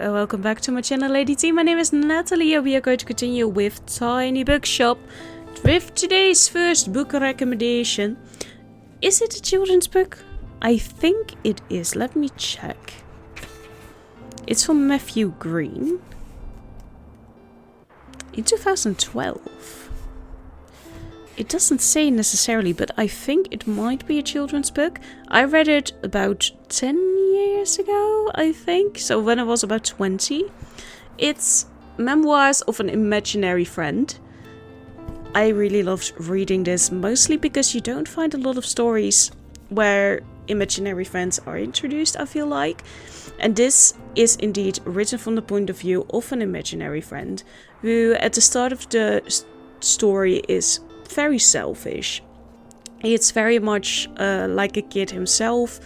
and welcome back to my channel, Lady T. My name is Nathalie and we are going to continue with Tiny Bookshop with today's first book recommendation. Is it a children's book? I think it is. Let me check. It's from Matthew Green in 2012. It doesn't say necessarily, but I think it might be a children's book. I read it about 10 years ago, I think. So when I was about 20. It's Memoirs of an Imaginary Friend. I really loved reading this, mostly because you don't find a lot of stories where imaginary friends are introduced, I feel like. And this is indeed written from the point of view of an imaginary friend, who at the start of the story is very selfish. It's very much like a kid himself,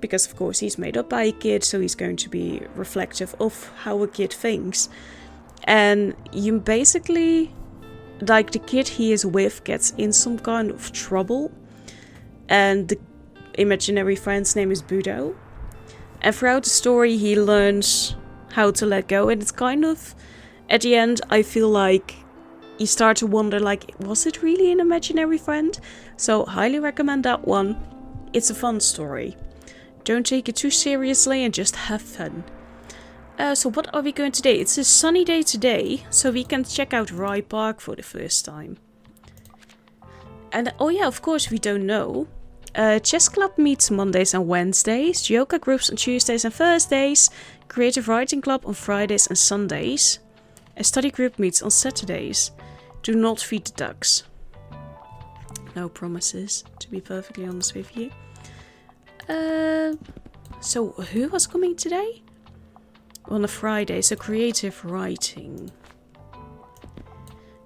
because of course he's made up by a kid, so he's going to be reflective of how a kid thinks. And you basically, like, the kid he is with gets in some kind of trouble, and the imaginary friend's name is Budo. And throughout the story he learns how to let go, and it's kind of, at the end, I feel like you start to wonder, like, was it really an imaginary friend? So highly recommend that one. It's a fun story. Don't take it too seriously and just have fun. So what are we going today? It's a sunny day today, so we can check out Rye Park for the first time. And oh yeah, of course we don't know. Chess Club meets Mondays and Wednesdays, yoga groups on Tuesdays and Thursdays, creative writing club on Fridays and Sundays. A study group meets on Saturdays. Do not feed the ducks. No promises, to be perfectly honest with you. So who was coming today? On a Friday, so creative writing.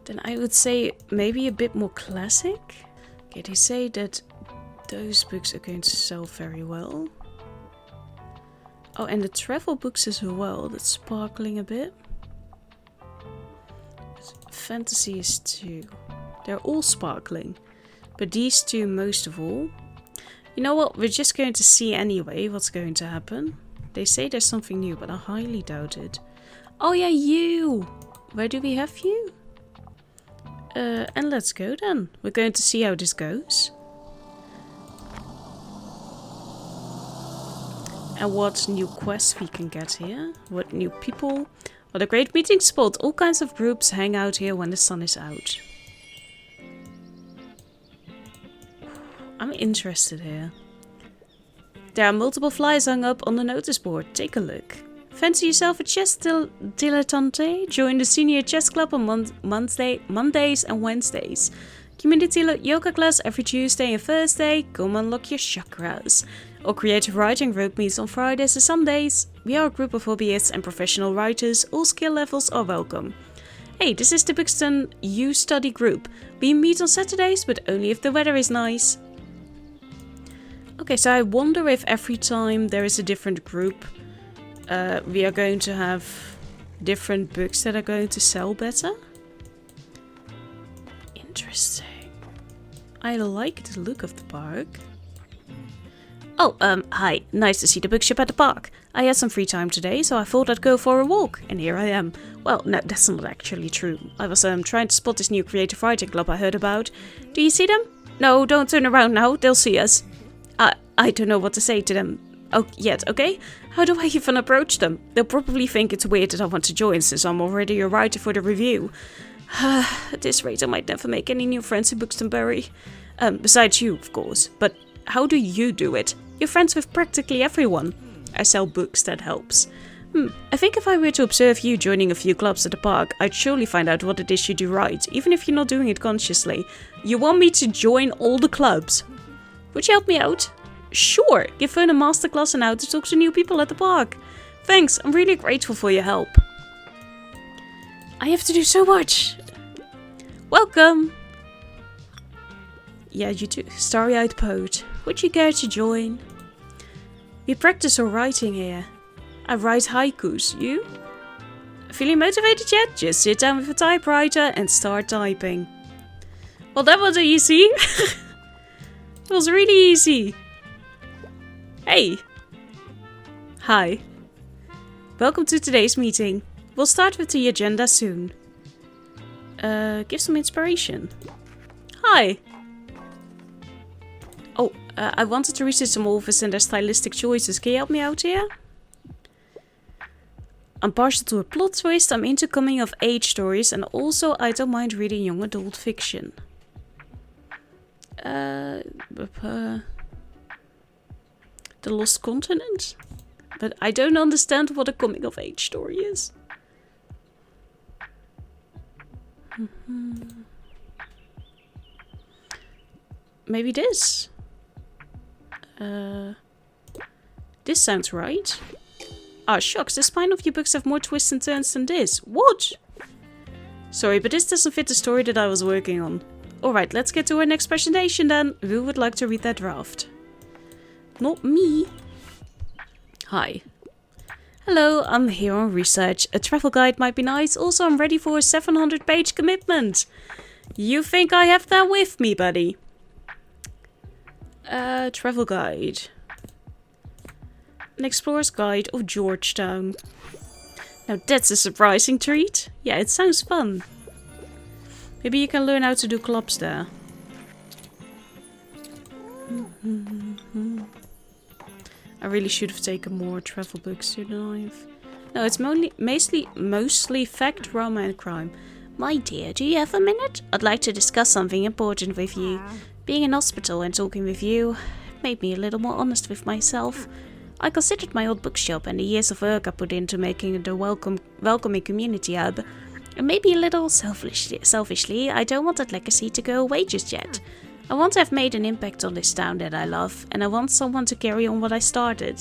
Then I would say maybe a bit more classic. Okay, they say that those books are going to sell very well. Oh, and the travel books as well, that's sparkling a bit. Fantasy is too. They're all sparkling, but these two most of all. You know what, we're just going to see anyway what's going to happen. They say there's something new, but I highly doubt it. Oh yeah, you! Where do we have you? And let's go then. We're going to see how this goes. And what new quests we can get here. What new people. What a great meeting spot. All kinds of groups hang out here when the sun is out. I'm interested here. There are multiple flyers hung up on the notice board. Take a look. Fancy yourself a chess dilettante? Join the senior chess club on Mondays and Wednesdays. Community yoga class every Tuesday and Thursday. Come unlock your chakras. Or creative writing group meets on Fridays and Sundays. We are a group of hobbyists and professional writers. All skill levels are welcome. Hey, this is the Buxton U Study group. We meet on Saturdays, but only if the weather is nice. Okay, so I wonder if every time there is a different group, we are going to have different books that are going to sell better. Interesting. I like the look of the park. Oh, hi. Nice to see the bookshop at the park. I had some free time today, so I thought I'd go for a walk, and here I am. Well, no, that's not actually true. I was trying to spot this new creative writing club I heard about. Do you see them? No, don't turn around now. They'll see us. I don't know what to say to them yet, okay? How do I even approach them? They'll probably think it's weird that I want to join, since I'm already a writer for the review. At this rate, I might never make any new friends in Buxtonbury. Besides you, of course. But how do you do it? You're friends with practically everyone. I sell books, that helps. I think if I were to observe you joining a few clubs at the park, I'd surely find out what it is you do right, even if you're not doing it consciously. You want me to join all the clubs? Would you help me out? Sure, give Fern a masterclass on how to talk to new people at the park. Thanks, I'm really grateful for your help. I have to do so much. Welcome. Yeah, you too. Starry-eyed poet. Would you care to join? We practice our writing here. I write haikus. You? Feeling motivated yet? Just sit down with a typewriter and start typing. Well, that was easy. It was really easy. Hey. Hi. Welcome to today's meeting. We'll start with the agenda soon. Give some inspiration. Hi! Oh, I wanted to research some authors and their stylistic choices. Can you help me out here? I'm partial to a plot twist, I'm into coming of age stories, and also I don't mind reading young adult fiction. The Lost Continent? But I don't understand what a coming of age story is. Maybe this? This sounds right. Ah, shucks, the spine of your books have more twists and turns than this. What? Sorry, but this doesn't fit the story that I was working on. Alright, let's get to our next presentation then. Who would like to read that draft? Not me. Hi. Hello, I'm here on research. A travel guide might be nice. Also, I'm ready for a 700-page commitment. You think I have that with me, buddy? Travel guide. An explorer's guide of Georgetown. Now that's a surprising treat. Yeah, it sounds fun. Maybe you can learn how to do clubs there. I really should have taken more travel books, shouldn't I have? No, it's mostly fact, drama and crime. My dear, do you have a minute? I'd like to discuss something important with you. Being in hospital and talking with you made me a little more honest with myself. I considered my old bookshop and the years of work I put into making it a welcoming community hub. And maybe a little selfishly, I don't want that legacy to go away just yet. I want to have made an impact on this town that I love, and I want someone to carry on what I started.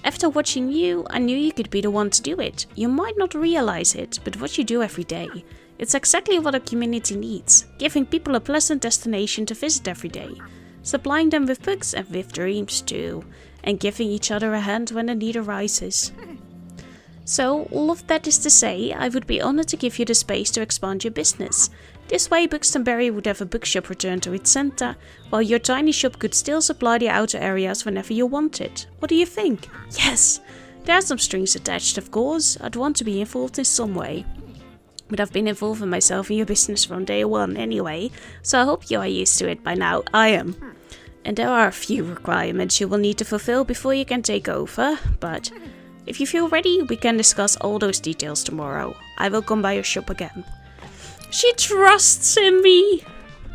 After watching you, I knew you could be the one to do it. You might not realize it, but what you do every day, it's exactly what a community needs. Giving people a pleasant destination to visit every day. Supplying them with books and with dreams too. And giving each other a hand when the need arises. So, all of that is to say, I would be honored to give you the space to expand your business. This way, Buxtonbury would have a bookshop return to its center, while your tiny shop could still supply the outer areas whenever you want it. What do you think? Yes! There are some strings attached, of course. I'd want to be involved in some way. But I've been involving myself in your business from day one anyway, so I hope you are used to it by now. I am. And there are a few requirements you will need to fulfill before you can take over, but if you feel ready, we can discuss all those details tomorrow. I will come by your shop again. She trusts in me!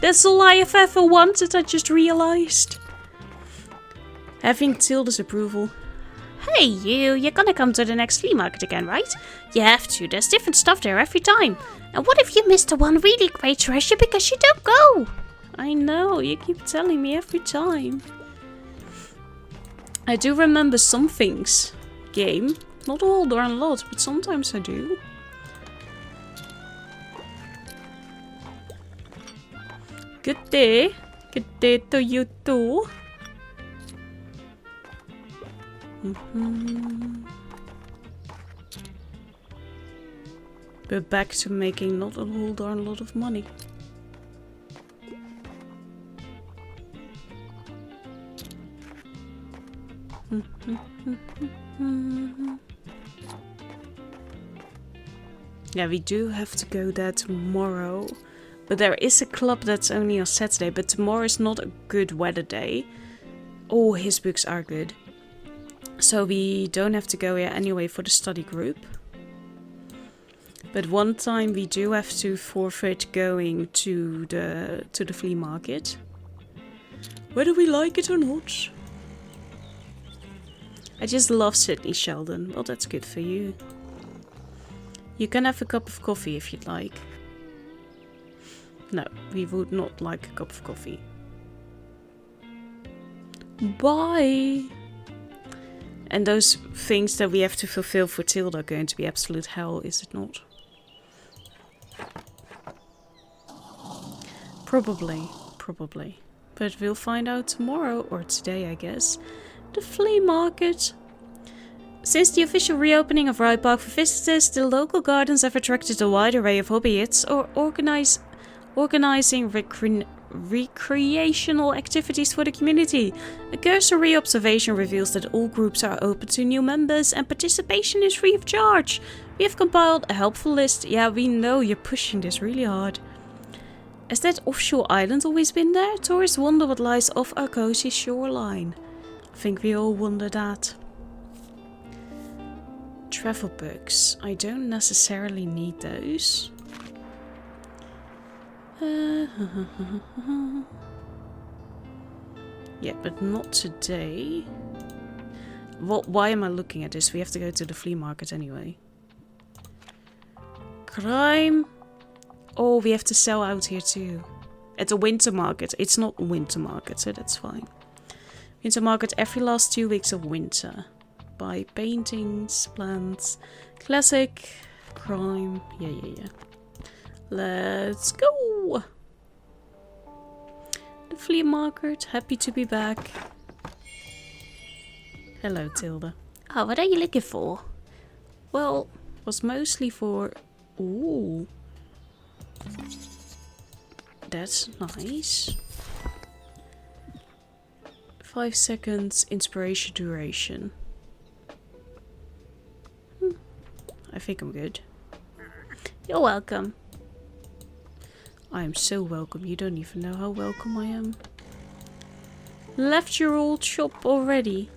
That's all I have ever wanted, I just realized. Having Tilde's approval. Hey you're gonna come to the next flea market again, right? You have to, there's different stuff there every time. And what if you missed the one really great treasure because you don't go? I know, you keep telling me every time. I do remember some things. Game. Not a whole darn lot, but sometimes I do. Good day. Good day to you too. But back to making not a whole darn lot of money. Yeah, we do have to go there tomorrow. But there is a club that's only on Saturday. But tomorrow is not a good weather day. Oh, his books are good. So we don't have to go here anyway for the study group. But one time we do have to forfeit going to the flea market. Whether we like it or not. I just love Sydney Sheldon. Well, that's good for you. You can have a cup of coffee if you'd like. No, we would not like a cup of coffee. Bye! And those things that we have to fulfill for Tilde are going to be absolute hell, is it not? Probably. But we'll find out tomorrow, or today I guess. The flea market. Since the official reopening of Rye Park for visitors, the local gardens have attracted a wide array of hobbyists or organizing recreational activities for the community. A cursory observation reveals that all groups are open to new members and participation is free of charge. We have compiled a helpful list. Yeah, we know you're pushing this really hard. Has that offshore island always been there? Tourists wonder what lies off our cozy shoreline. I think we all wonder that. Travel books. I don't necessarily need those. Yeah, but not today. Why am I looking at this? We have to go to the flea market anyway. Crime. Oh, we have to sell out here too. At the winter market. It's not a winter market, so that's fine. Winter market every last 2 weeks of winter. Buy paintings, plants, classic, crime. Yeah. Let's go. The flea market. Happy to be back. Hello, Tilde. Oh, what are you looking for? Well, was mostly for... Ooh. That's nice. 5 seconds inspiration duration. I think I'm good. You're welcome. I am so welcome. You don't even know how welcome I am. Left your old shop already.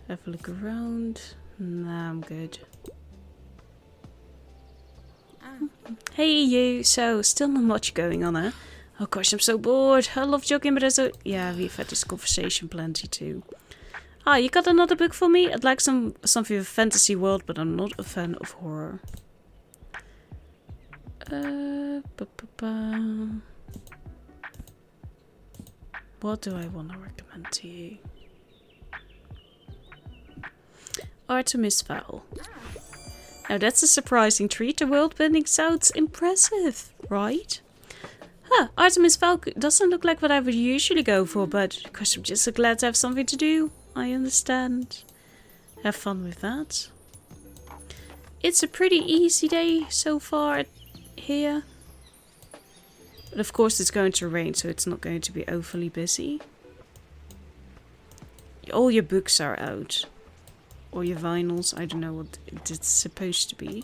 Have a look around. Nah, I'm good. Hey you. So, still not much going on, huh? Oh gosh, I'm so bored. I love jogging, but there's a... Yeah, we've had this conversation plenty too. Ah, you got another book for me? I'd like something of a fantasy world, but I'm not a fan of horror. What do I want to recommend to you? Artemis Fowl. Now that's a surprising treat. The world building sounds impressive, right? Huh, Artemis Fowl doesn't look like what I would usually go for, but because I'm just so glad to have something to do. I understand. Have fun with that. It's a pretty easy day so far here. But of course it's going to rain, so it's not going to be overly busy. All your books are out. Or your vinyls. I don't know what it's supposed to be.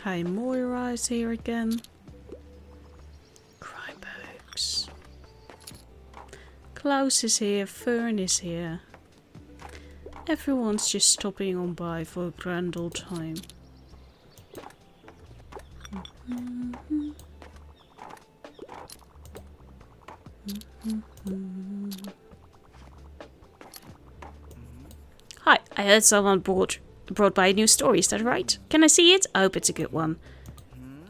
Hi, Moira is here again. Crime books. Klaus is here. Fern is here. Everyone's just stopping on by for a grand old time. Hi, I heard someone brought by a new story, is that right? Can I see it? I hope it's a good one.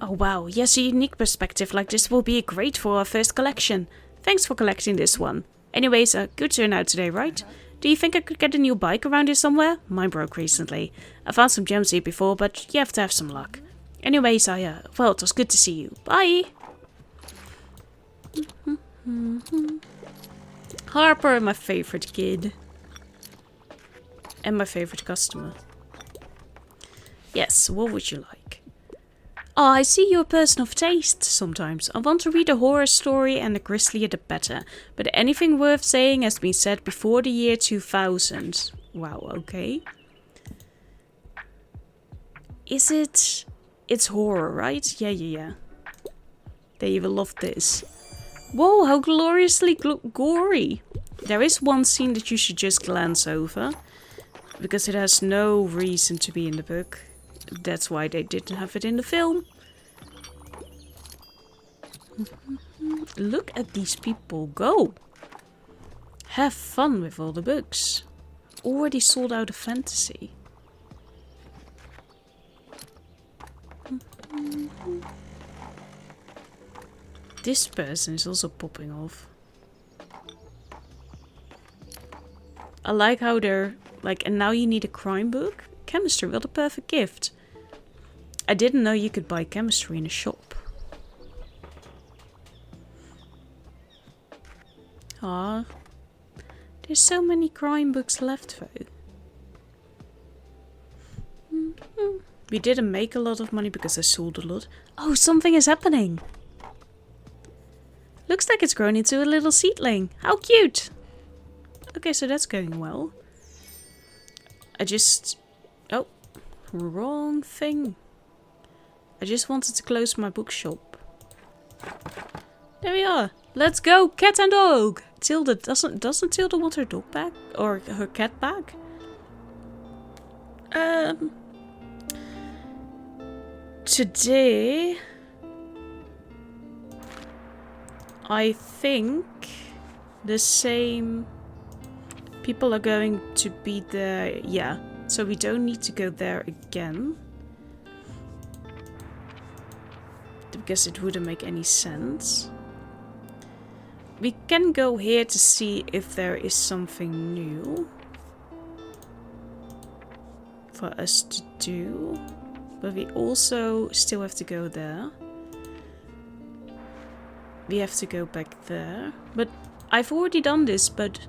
Oh wow, yes, a unique perspective like this will be great for our first collection. Thanks for collecting this one. Anyways, a good turnout today, right? Do you think I could get a new bike around here somewhere? Mine broke recently. I found some gems here before, but you have to have some luck. Anyways, well, it was good to see you. Bye! Harper, my favorite kid. And my favorite customer. Yes, what would you like? Oh, I see you're a person of taste sometimes. I want to read a horror story and the grislier the better. But anything worth saying has been said before the year 2000. Wow, okay. Is it... It's horror, right? Yeah. They will love this. Whoa, how gloriously gory. There is one scene that you should just glance over. Because it has no reason to be in the book. That's why they didn't have it in the film. Look at these people go. Have fun with all the books. Already sold out of fantasy. This person is also popping off. I like how they're like, and now you need a crime book? Chemistry, what a perfect gift. I didn't know you could buy chemistry in a shop. Ah, there's so many crime books left though. We didn't make a lot of money because I sold a lot. Oh, something is happening. Looks like it's grown into a little seedling. How cute. Okay, so that's going well. Oh, wrong thing. I just wanted to close my bookshop. There we are. Let's go, cat and dog. Tilde, doesn't Tilde want her dog back? Or her cat back? Today, I think the same people are going to be there. Yeah, so we don't need to go there again. Because it wouldn't make any sense. We can go here to see if there is something new for us to do. But we also still have to go there. We have to go back there. But I've already done this, but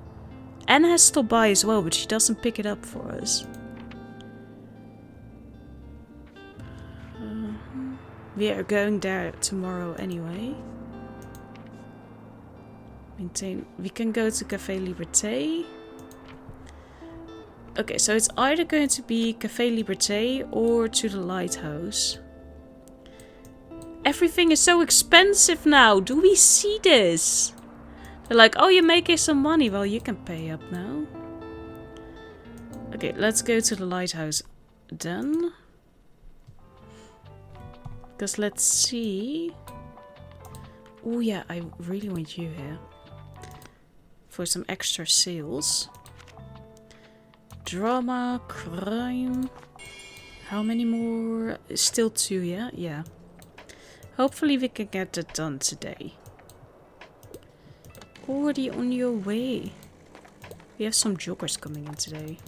Anne has stopped by as well, but she doesn't pick it up for us. We are going there tomorrow anyway. We can go to Café Liberté. Okay, so it's either going to be Café Liberté or to the lighthouse. Everything is so expensive now. Do we see this? They're like, oh, you're making some money. Well, you can pay up now. Okay, let's go to the lighthouse then. Because let's see. Oh yeah, I really want you here. For some extra sales. Drama, crime. How many more? Still 2, yeah? Yeah. Hopefully we can get that done today. Already on your way. We have some joggers coming in today.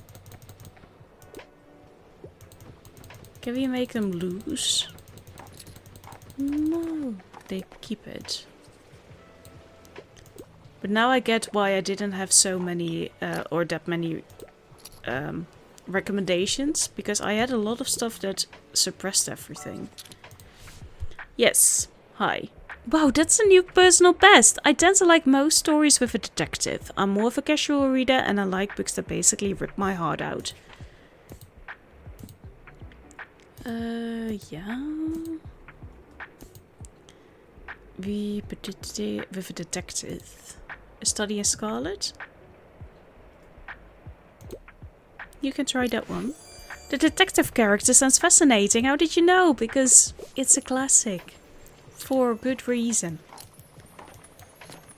Can we make them loose? No, they keep it. But now I get why I didn't have so many, or that many recommendations. Because I had a lot of stuff that suppressed everything. Yes, hi. Wow, that's a new personal best. I tend to like most stories with a detective. I'm more of a casual reader and I like books that basically rip my heart out. Yeah. With a detective. A Study in Scarlet? You can try that one. The detective character sounds fascinating. How did you know? Because it's a classic. For good reason.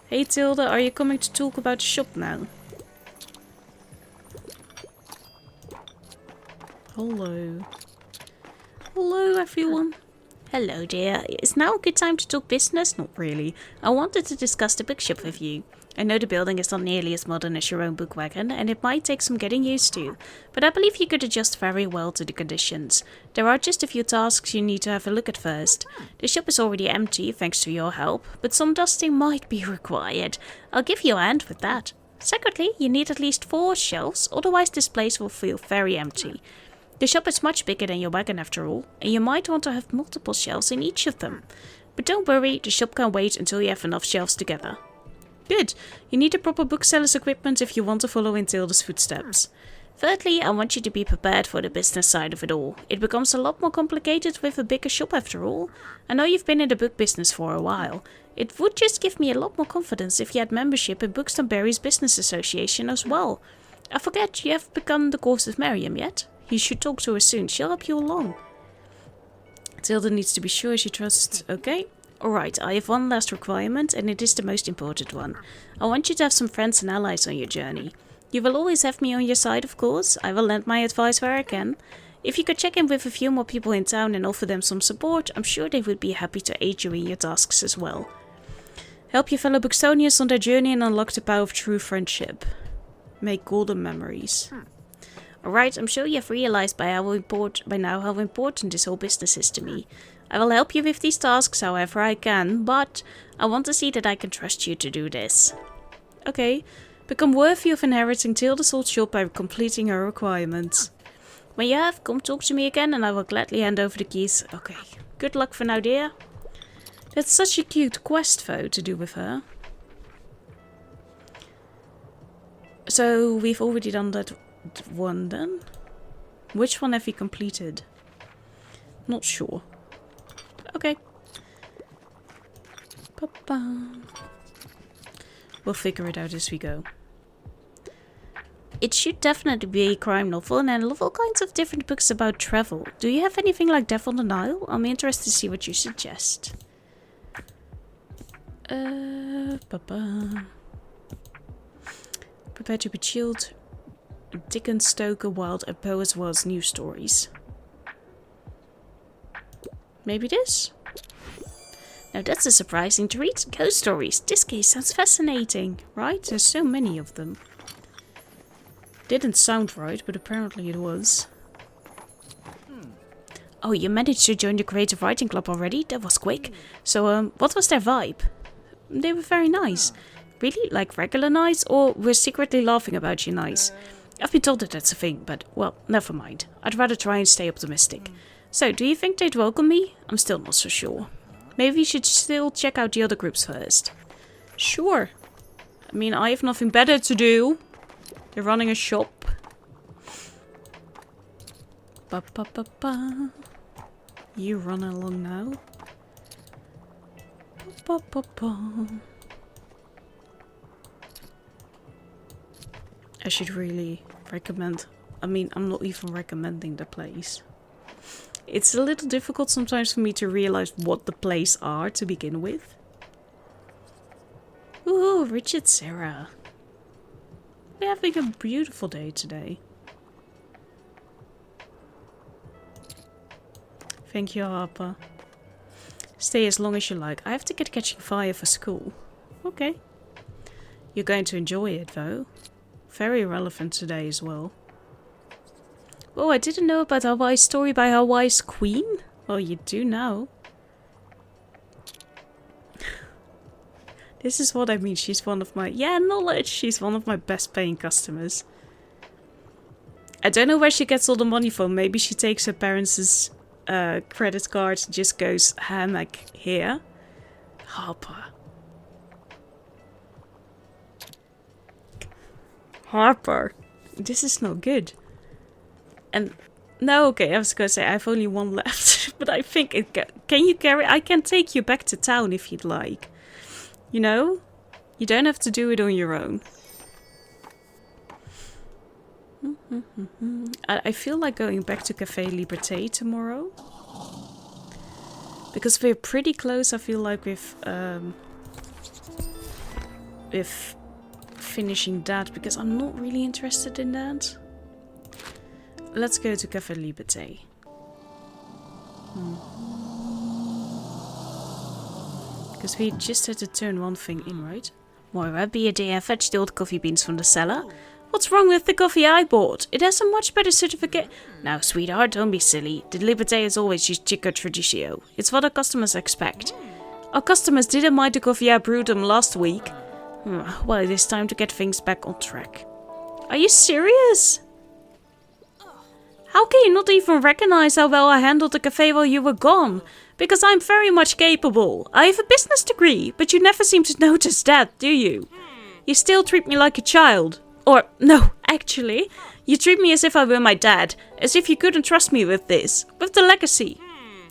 Hey Tilde, are you coming to talk about the shop now? Hello. Hello everyone. Hello dear. Is now a good time to talk business? Not really. I wanted to discuss the bookshop with you. I know the building is not nearly as modern as your own book wagon, and it might take some getting used to, but I believe you could adjust very well to the conditions. There are just a few tasks you need to have a look at first. The shop is already empty, thanks to your help, but some dusting might be required. I'll give you a hand with that. Secondly, you need at least 4 shelves, otherwise this place will feel very empty. The shop is much bigger than your wagon after all, and you might want to have multiple shelves in each of them. But don't worry, the shop can wait until you have enough shelves together. Good. You need the proper bookseller's equipment if you want to follow in Tilde's footsteps. Thirdly, I want you to be prepared for the business side of it all. It becomes a lot more complicated with a bigger shop after all. I know you've been in the book business for a while. It would just give me a lot more confidence if you had membership in Bookstore Business Association as well. I forget, you have begun the course with Miriam yet? You should talk to her soon, she'll help you along. Tilde needs to be sure she trusts... Okay. Alright, I have one last requirement, and it is the most important one. I want you to have some friends and allies on your journey. You will always have me on your side, of course. I will lend my advice where I can. If you could check in with a few more people in town and offer them some support, I'm sure they would be happy to aid you in your tasks as well. Help your fellow Bookstonians on their journey and unlock the power of true friendship. Make golden memories. Alright, I'm sure you've realized by now how important this whole business is to me. I will help you with these tasks however I can, but I want to see that I can trust you to do this. Okay, become worthy of inheriting Tilde's old shop by completing her requirements. When you have, come talk to me again and I will gladly hand over the keys. Okay, good luck for now, dear. That's such a cute quest, though, to do with her. So, we've already done that one then. Which one have we completed? Not sure. Okay. Ba-ba. We'll figure it out as we go. It should definitely be a crime novel, and I love all kinds of different books about travel. Do you have anything like Death on the Nile? I'm interested to see what you suggest. Ba-ba. Prepare to be chilled. Dickens, Stoker, Wilde, and Poe as well as news stories. Maybe this? Now that's a surprising to read. Ghost stories. This case sounds fascinating, right? There's so many of them. Didn't sound right, but apparently it was. Oh, you managed to join the Creative Writing Club already? That was quick. So, what was their vibe? They were very nice. Really? Like regular nice? Or we're secretly laughing about you nice? I've been told that that's a thing, but, well, never mind. I'd rather try and stay optimistic. So, do you think they'd welcome me? I'm still not so sure. Maybe we should still check out the other groups first. Sure. I mean, I have nothing better to do. They're running a shop. Ba ba ba ba. You run along now. Ba ba ba. I should really recommend. I mean, I'm not even recommending the place. It's a little difficult sometimes for me to realize what the plays are to begin with. Ooh, Richard Serra. We're having a beautiful day today. Thank you, Harper. Stay as long as you like. I have to get Catching Fire for school. Okay. You're going to enjoy it, though. Very relevant today as well. Oh, I didn't know about Hawaii's story by Hawaii's queen? Well, you do now. This is what I mean. She's one of my... Yeah, knowledge. She's one of my best paying customers. I don't know where she gets all the money from. Maybe she takes her parents' credit card and just goes hammock here. Harper. Harper. This is not good. And... No, okay, I was going to say I have only one left. But I think it can you carry... I can take you back to town if you'd like. You know? You don't have to do it on your own. I feel like going back to Café Liberté tomorrow. Because we're pretty close, I feel like, with finishing that. Because I'm not really interested in that. Let's go to Café Liberté. Because we just had to turn one thing in, right? Moira, be a day and fetch the old coffee beans from the cellar. What's wrong with the coffee I bought? It has a much better certificate. Now, sweetheart, don't be silly. The Liberté is always just Chico Tradicio. It's what our customers expect. Our customers didn't mind the coffee I brewed them last week. Well, it is time to get things back on track. Are you serious? How can you not even recognize how well I handled the cafe while you were gone? Because I'm very much capable. I have a business degree, but you never seem to notice that, do you? You still treat me like a child. Or, no, actually, you treat me as if I were my dad. As if you couldn't trust me with this. With the legacy.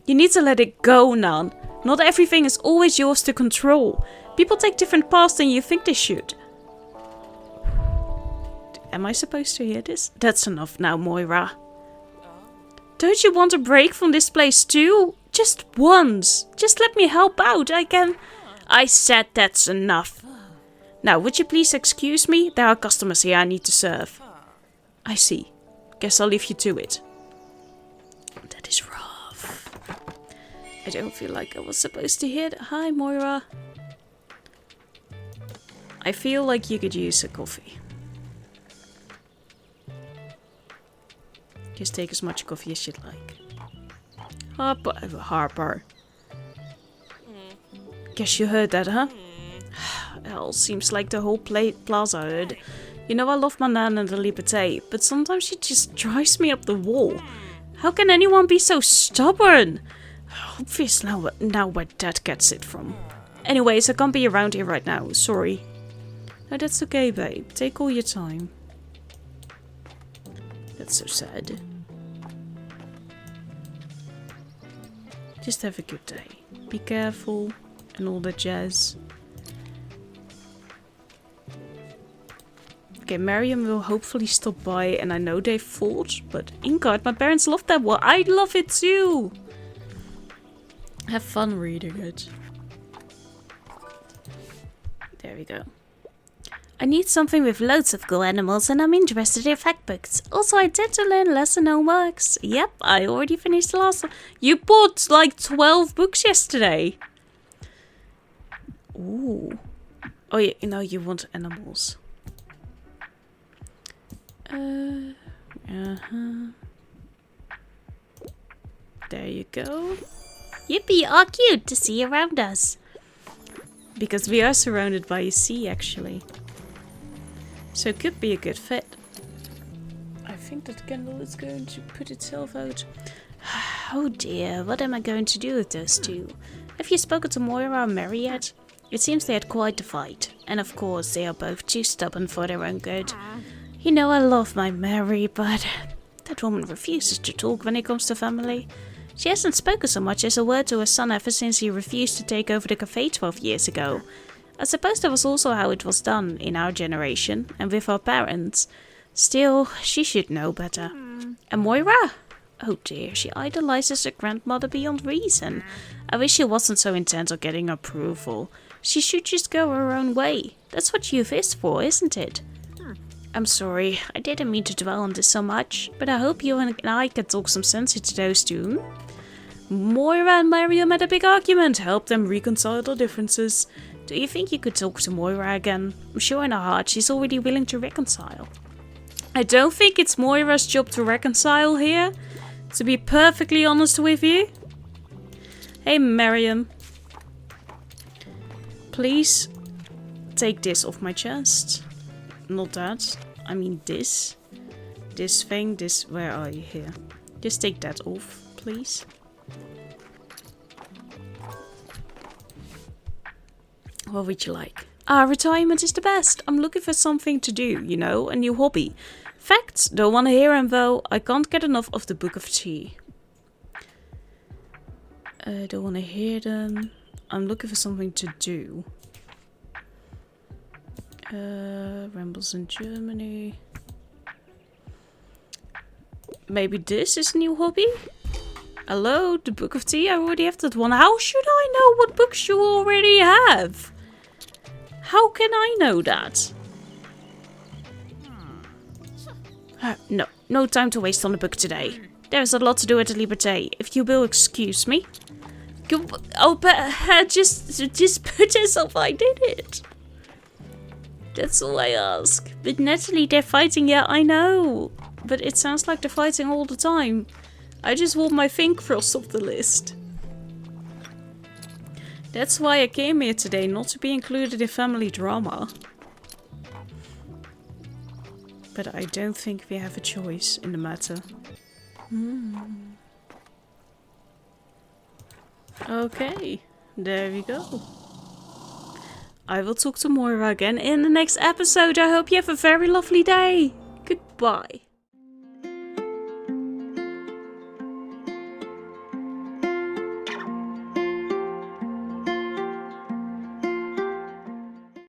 You need to let it go, Nan. Not everything is always yours to control. People take different paths than you think they should. Am I supposed to hear this? That's enough now, Moira. Don't you want a break from this place too? Just once. Just let me help out. I said that's enough. Now, would you please excuse me? There are customers here I need to serve. I see. Guess I'll leave you to it. That is rough. I don't feel like I was supposed to hear that. Hi, Moira. I feel like you could use a coffee. Just take as much coffee as you'd like. Harper. Guess you heard that, huh? Hell, seems like the whole plaza heard. You know I love my nan and the liberté, but sometimes she just drives me up the wall. How can anyone be so stubborn? Obvious now where Dad gets it from. Anyways, I can't be around here right now, sorry. No, that's okay, babe. Take all your time. That's so sad. Just have a good day. Be careful and all that jazz. Okay, Mariam will hopefully stop by, and I know they fought, but Ingard, my parents love that one. I love it too! Have fun reading it. There we go. I need something with loads of cool animals, and I'm interested in fact books. Also, I tend to learn lesser known works. Yep, I already finished the last one. You bought like 12 books yesterday. Ooh. Oh yeah, you know you want animals. There you go. Yippee, all cute to see around us. Because we are surrounded by a sea, actually. So it could be a good fit. I think that candle is going to put itself out. Oh dear, what am I going to do with those two? Have you spoken to Moira or Mary yet? It seems they had quite a fight. And of course, they are both too stubborn for their own good. You know I love my Mary, but that woman refuses to talk when it comes to family. She hasn't spoken so much as a word to her son ever since he refused to take over the cafe 12 years ago. I suppose that was also how it was done in our generation and with our parents. Still, she should know better. And Moira? Oh dear, she idolizes her grandmother beyond reason. I wish she wasn't so intent on getting approval. She should just go her own way. That's what youth is for, isn't it? I'm sorry, I didn't mean to dwell on this so much, but I hope you and I can talk some sense into those two. Moira and Mariam had a big argument. Help them reconcile their differences. Do you think you could talk to Moira again? I'm sure in her heart she's already willing to reconcile. I don't think it's Moira's job to reconcile here, to be perfectly honest with you. Hey Mariam. Please take this off my chest. Not that. I mean this. This thing. This. Where are you here? Just take that off, please. What would you like? Retirement is the best. I'm looking for something to do, you know, a new hobby. Facts, don't want to hear them though. I can't get enough of the Book of Tea. Don't want to hear them. I'm looking for something to do. Rambles in Germany. Maybe this is a new hobby? Hello, the Book of Tea. I already have that one. How should I know what books you already have? How can I know that? No time to waste on a book today. There's a lot to do at the Liberté. If you will excuse me. Oh, but just put yourself. I did it. That's all I ask. But Nathalie, they're fighting. Yeah, I know. But it sounds like they're fighting all the time. I just want my thing crossed off the list. That's why I came here today, not to be included in family drama. But I don't think we have a choice in the matter. Okay, there we go. I will talk to Moira again in the next episode. I hope you have a very lovely day. Goodbye.